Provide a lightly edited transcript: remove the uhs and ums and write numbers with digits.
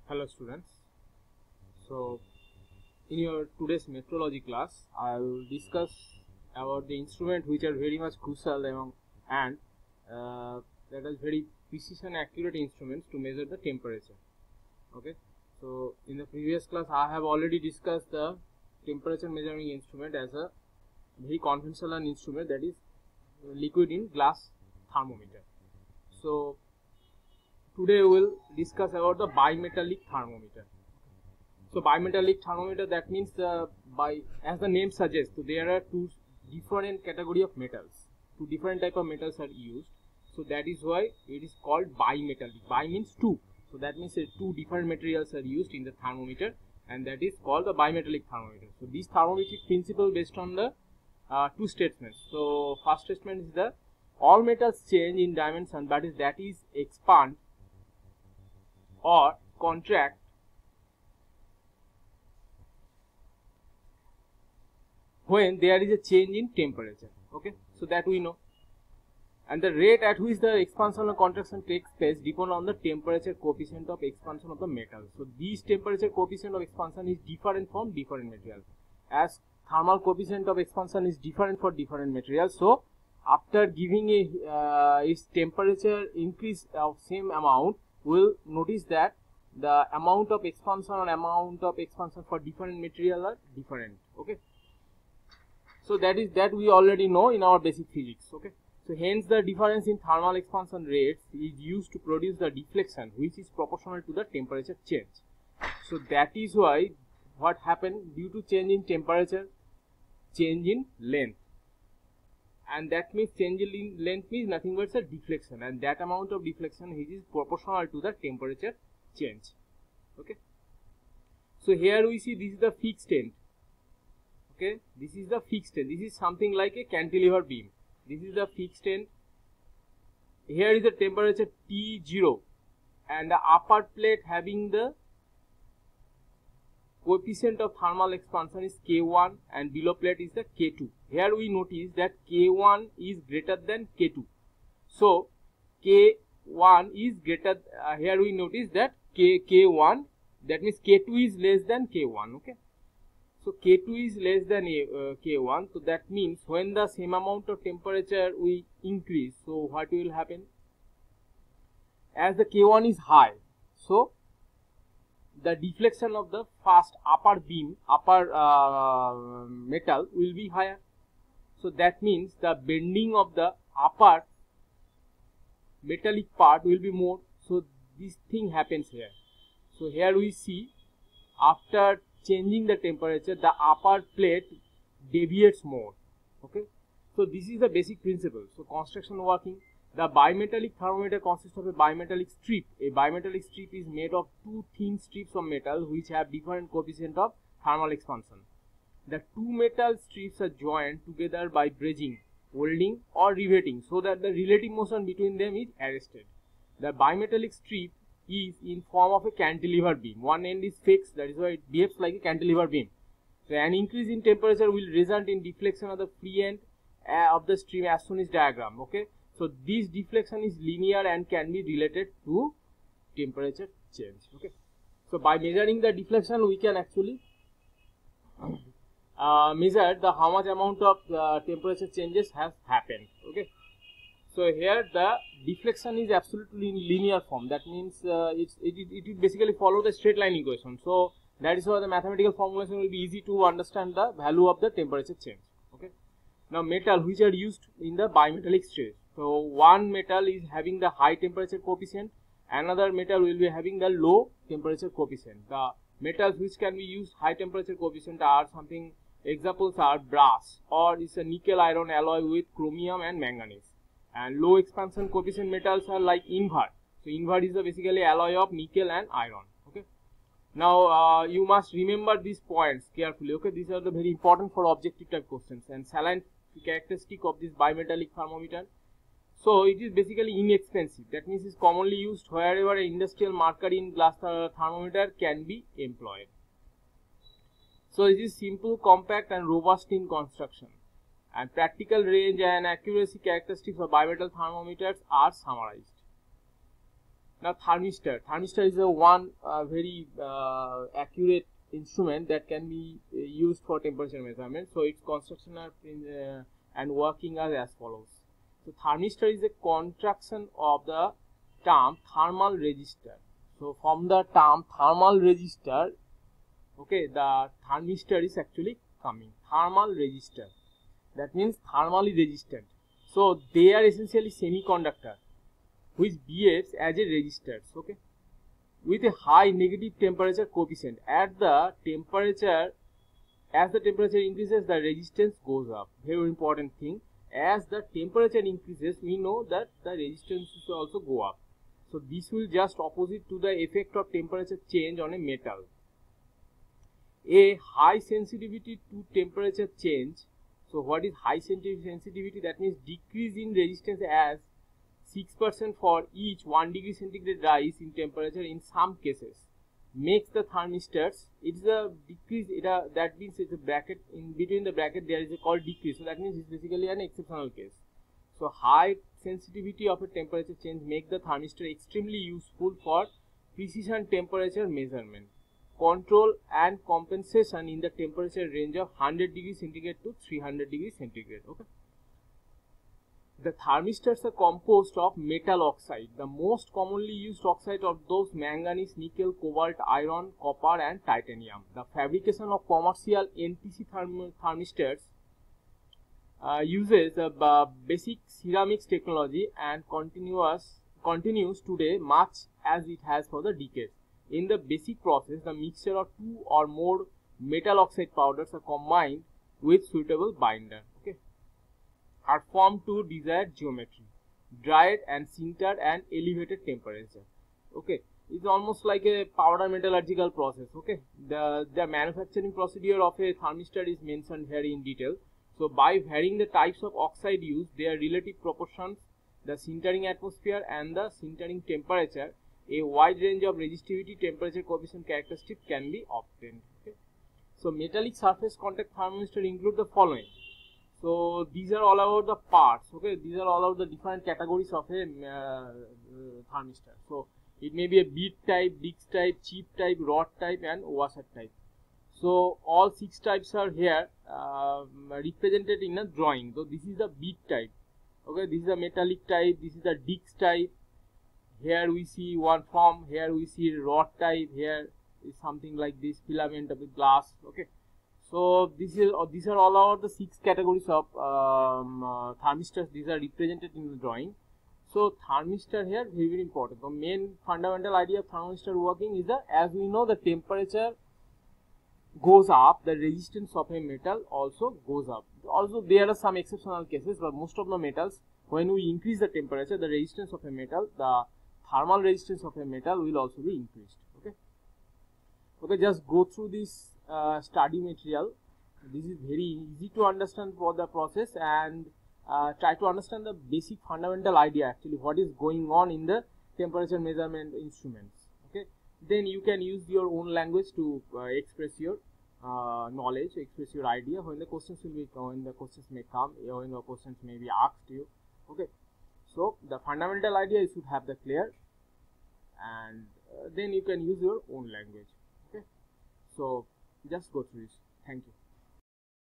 Hello students. So in your today's metrology class I will discuss about the instrument which are very much crucial and that is very precision accurate instruments to measure the temperature. Okay, so in the previous class I have already discussed the temperature measuring instrument as a very conventional instrument, that is liquid in glass thermometer. So today we will discuss about the bimetallic thermometer. So bimetallic thermometer, that means as the name suggests, so there are two different category of metals. Two different type of metals are used. So that is why it is called bimetallic. Bi means two. So that means two different materials are used in the thermometer, and that is called the bimetallic thermometer. So this thermometric principle based on the two statements. So first statement is the all metals change in dimension, that is expand or contract when there is a change in temperature. Okay, so that we know. And the rate at which the expansion or contraction takes place depend on the temperature coefficient of expansion of the metal. So this temperature coefficient of expansion is different from different materials, as thermal coefficient of expansion is different for different materials. So after giving its temperature increase of same amount, we'll notice that the amount of expansion for different material are different. Okay, so that we already know in our basic physics. Okay, so hence the difference in thermal expansion rates is used to produce the deflection, which is proportional to the temperature change. So that is why what happened due to change in temperature, change in length, and that means change in length means nothing but a deflection, and that amount of deflection which is proportional to the temperature change. Okay, so here we see this is the fixed end. Okay, this is the fixed end. This is something like a cantilever beam. This is the fixed end. Here is the temperature T0, and the upper plate having the coefficient of thermal expansion is K1, and below plate is the K2. Here we notice that K1 is greater than K2. So K1 is greater. Here we notice that K1, that means K2 is less than K1. Okay, so K2 is less than K1. So that means when the same amount of temperature we increase, so what will happen? As the K1 is high, so the deflection of the first upper metal will be higher. So that means the bending of the upper metallic part will be more. So this thing happens here. So here we see after changing the temperature, the upper plate deviates more. Okay, so this is the basic principle. So construction working, the bimetallic thermometer consists of a bimetallic strip. A bimetallic strip is made of two thin strips of metal which have different coefficient of thermal expansion. The two metal strips are joined together by brazing, welding or riveting, so that the relative motion between them is arrested. The bimetallic strip is in form of a cantilever beam. One end is fixed, that is why it behaves like a cantilever beam. So an increase in temperature will result in deflection of the free end of the stream as soon as diagram. Okay, so this deflection is linear and can be related to temperature change. Okay, so by measuring the deflection we can actually measure the how much amount of temperature changes has happened. Okay, so here the deflection is absolutely in linear form. That means it basically follow the straight line equation. So that is why the mathematical formulation will be easy to understand the value of the temperature change. Okay, now metal which are used in the bimetallic stage. So one metal is having the high temperature coefficient, another metal will be having the low temperature coefficient. The metals which can be used high temperature coefficient are something, examples are brass, or is a nickel iron alloy with chromium and manganese. And low expansion coefficient metals are like invert. So invert is basically alloy of nickel and iron. Okay, now you must remember these points carefully. Okay, these are the very important for objective type questions. And saline characteristic of this bimetallic thermometer, so it is basically inexpensive. That means it is commonly used wherever an industrial marker in glass thermometer can be employed. So it is simple, compact and robust in construction. And practical range and accuracy characteristics of bimetal thermometers are summarized. Now thermistor. Thermistor is a one very accurate instrument that can be used for temperature measurement. So its construction and working are as follows. So thermistor is a contraction of the term thermal resistor. So from the term thermal resistor, okay, the thermistor is actually coming. Thermal resistor. That means thermally resistant. So they are essentially semiconductor which behaves as a resistor, okay, with a high negative temperature coefficient. As the temperature increases, the resistance goes up. Very important thing. As the temperature increases, we know that the resistance will also go up. So this will just opposite to the effect of temperature change on a metal. A high sensitivity to temperature change. So what is high sensitivity? That means decrease in resistance as 6% for each 1 degree centigrade rise in temperature in some cases makes the thermistors, it's a decrease, that means it's a bracket, in between the bracket there is a called decrease, so that means it's basically an exceptional case. So high sensitivity of a temperature change make the thermistor extremely useful for precision temperature measurement, control and compensation in the temperature range of 100 degrees centigrade to 300 degrees centigrade. Okay. The thermistors are composed of metal oxide. The most commonly used oxide of those manganese, nickel, cobalt, iron, copper and titanium. The fabrication of commercial NTC thermistors uses basic ceramics technology and continues today much as it has for the decades. In the basic process, the mixture of two or more metal oxide powders are combined with suitable binder. Okay, are formed to desired geometry, dried and sintered and elevated temperature. Okay, it's almost like a powder metallurgical process. Okay, the manufacturing procedure of a thermistor is mentioned here in detail. So by varying the types of oxide used, their relative proportions, the sintering atmosphere and the sintering temperature, a wide range of resistivity, temperature coefficient characteristics can be obtained. Okay. So metallic surface contact thermistor include the following. So these are all about the parts. Okay, these are all about the different categories of a thermistor. So it may be a bead type, disc type, chip type, rod type and washer type. So all 6 types are here represented in a drawing. So this is the bead type. Okay, this is a metallic type, this is the disc type. Here we see one form, here we see rod type, here is something like this filament of the glass. Okay, so these are all about the 6 categories of thermistors. These are represented in the drawing. So thermistor here very important. The main fundamental idea of thermistor working is that, as we know, the temperature goes up, the resistance of a metal also goes up. Also there are some exceptional cases, but most of the metals, when we increase the temperature, the resistance of a metal, the thermal resistance of a metal will also be increased. Okay, okay, just go through this study material. This is very easy to understand for the process, and try to understand the basic fundamental idea, actually what is going on in the temperature measurement instruments. Okay, then you can use your own language to express your knowledge, express your idea when the questions will be, when the questions may come, or when the questions may be asked you. Okay, so the fundamental idea you should have the clear, and then you can use your own language. Okay, so just go through this. Thank you.